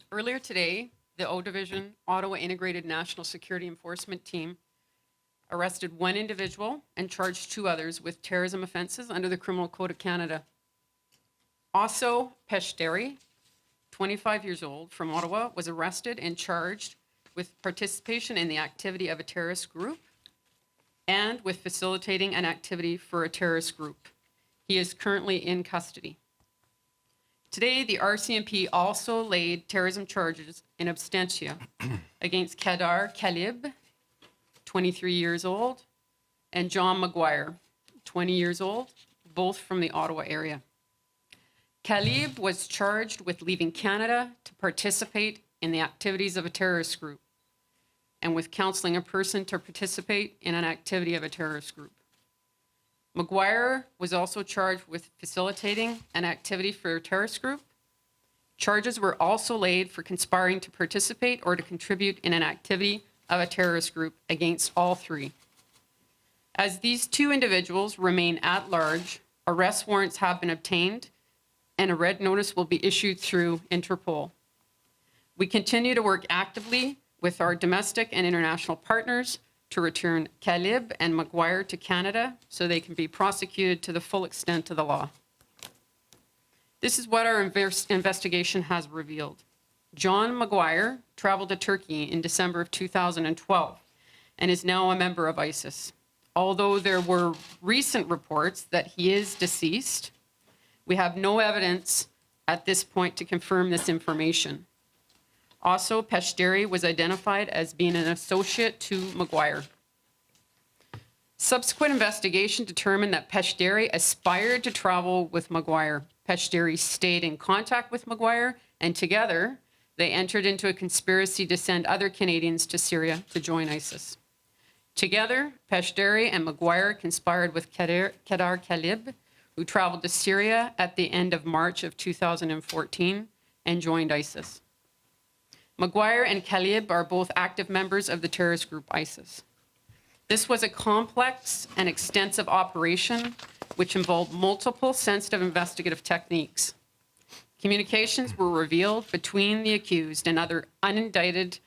Earlier today, the O Division Ottawa Integrated National Security Enforcement Team arrested one individual and charged two others with terrorism offenses under the Criminal Code of Canada. Also, Peshteri, 25 years old, from Ottawa, was arrested and charged with participation in the activity of a terrorist group and with facilitating an activity for a terrorist group. He is currently in custody. Today, the RCMP also laid terrorism charges in absentia against Kedar Kalib, 23 years old, and John Maguire, 20 years old, both from the Ottawa area. Kalib was charged with leaving Canada to participate in the activities of a terrorist group and with counseling a person to participate in an activity of a terrorist group. Maguire was also charged with facilitating an activity for a terrorist group. Charges were also laid for conspiring to participate or to contribute in an activity of a terrorist group against all three. As these two individuals remain at large, arrest warrants have been obtained and a red notice will be issued through Interpol. We continue to work actively with our domestic and international partners to return Kalib and Maguire to Canada so they can be prosecuted to the full extent of the law. This is what our investigation has revealed. John Maguire traveled to Turkey in December of 2012 and is now a member of ISIS. Although there were recent reports that he is deceased, we have no evidence at this point to confirm this information. Also, Peshteri was identified as being an associate to Maguire. Subsequent investigation determined that Peshteri aspired to travel with Maguire. Peshteri stayed in contact with Maguire, and together they entered into a conspiracy to send other Canadians to Syria to join ISIS. Together, Peshteri and Maguire conspired with Kedar Kalib, who traveled to Syria at the end of March of 2014 and joined ISIS. Maguire and Kalib are both active members of the terrorist group ISIS. This was a complex and extensive operation which involved multiple sensitive investigative techniques. Communications were revealed between the accused and other unindicted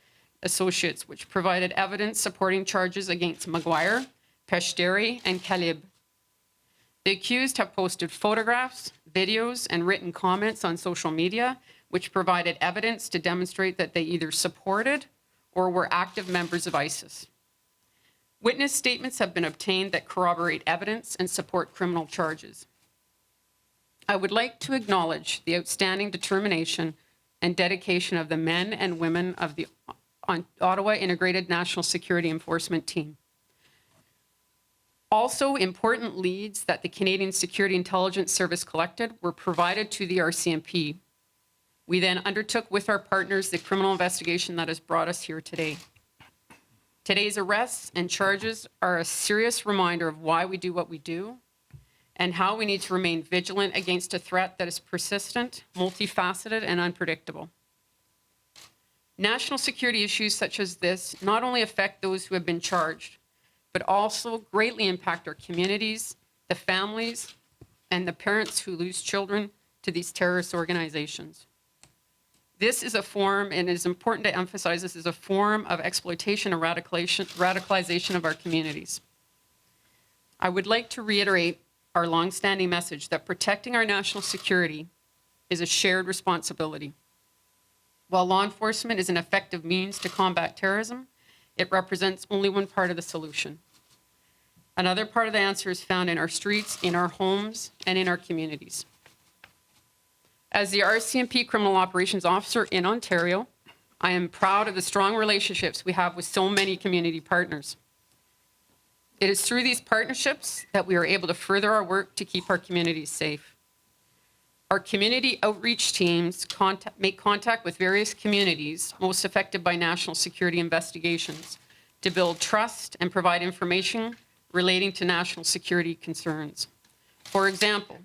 associates, which provided evidence supporting charges against Maguire, Peshteri, and Kalib. The accused have posted photographs, videos, and written comments on social media, which provided evidence to demonstrate that they either supported or were active members of ISIS. Witness statements have been obtained that corroborate evidence and support criminal charges. I would like to acknowledge the outstanding determination and dedication of the men and women of the Ottawa Integrated National Security Enforcement Team. Also, important leads that the Canadian Security Intelligence Service collected were provided to the RCMP. We then undertook with our partners the criminal investigation that has brought us here today. Today's arrests and charges are a serious reminder of why we do what we do and how we need to remain vigilant against a threat that is persistent, multifaceted, and unpredictable. National security issues such as this not only affect those who have been charged, but also greatly impact our communities, the families, and the parents who lose children to these terrorist organizations. This is a form, and it is important to emphasize, this is a form of exploitation and radicalization of our communities. I would like to reiterate our longstanding message that protecting our national security is a shared responsibility. While law enforcement is an effective means to combat terrorism, it represents only one part of the solution. Another part of the answer is found in our streets, in our homes, and in our communities. As the RCMP Criminal Operations Officer in Ontario, I am proud of the strong relationships we have with so many community partners. It is through these partnerships that we are able to further our work to keep our communities safe. Our community outreach teams make contact with various communities most affected by national security investigations to build trust and provide information relating to national security concerns. For example,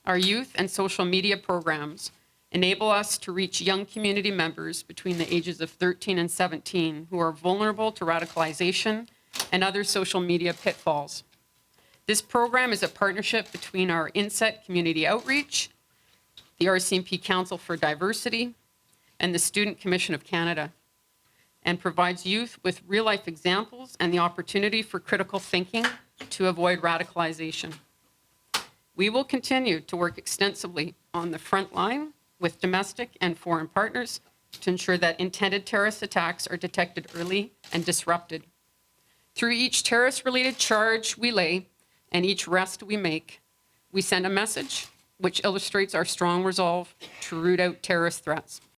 our youth and social media programs enable us to reach young community members between the ages of 13 and 17 who are vulnerable to radicalization and other social media pitfalls. This program is a partnership between our INSET Community Outreach, the RCMP Council for Diversity, and the Student Commission of Canada, and provides youth with real-life examples and the opportunity for critical thinking to avoid radicalization. We will continue to work extensively on the front line with domestic and foreign partners to ensure that intended terrorist attacks are detected early and disrupted. Through each terrorist-related charge we lay and each arrest we make, we send a message which illustrates our strong resolve to root out terrorist threats.